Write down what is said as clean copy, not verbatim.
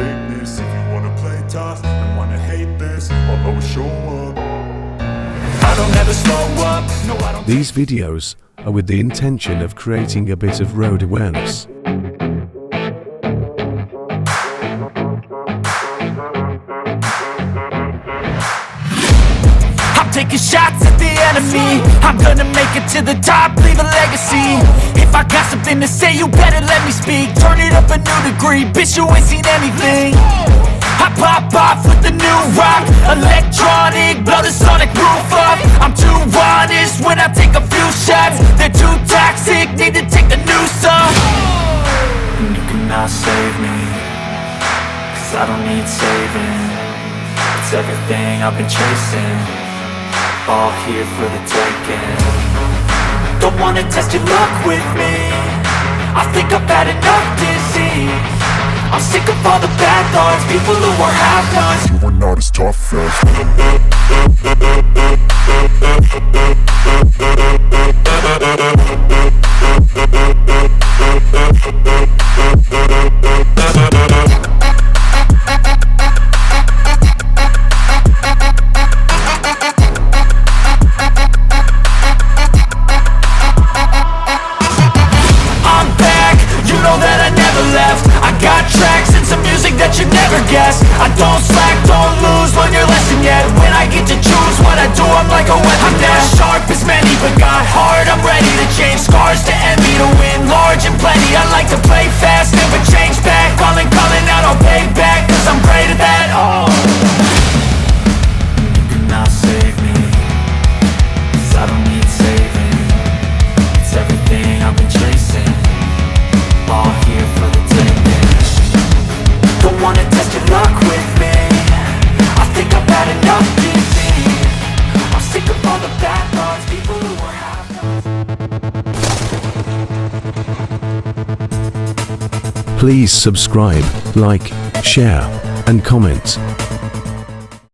fakeness. If you wanna play tough and wanna hate this, I'll always show up. I don't ever slow up, no I don't. These videos are with the intention of creating a bit of road awareness. Taking shots at the enemy. I'm gonna make it to the top, leave a legacy. If I got something to say, you better let me speak. Turn it up a new degree, bitch, you ain't seen anything. I pop off with the new rock, electronic, blow the sonic roof up. I'm too honest when I take a few shots. They're too toxic, need to take the noose off. And you cannot save me, cause I don't need saving. It's everything I've been chasing, all here for the taking. Don't wanna test your luck with me, I think I've had enough disease. I'm sick of all the bad thoughts, people who are half-nots. You are not as tough as I don't slack, don't lose, learn your lesson yet. When I get to choose what I do, I'm like a weapon. I'm not sharp as many, but got hard, I'm ready to change. Scars to envy, to win large and plenty. I like to play fast, never change back. Calling out, I'll pay back, cause I'm great at that. Oh, you cannot save me, cause I don't need saving. It's everything I've been chasing, all here for the taking. Don't wanna test your luck with me, I think I've had enough disease. I'm sick of all the bad thoughts, people who are half. Please subscribe, like, share, and comment.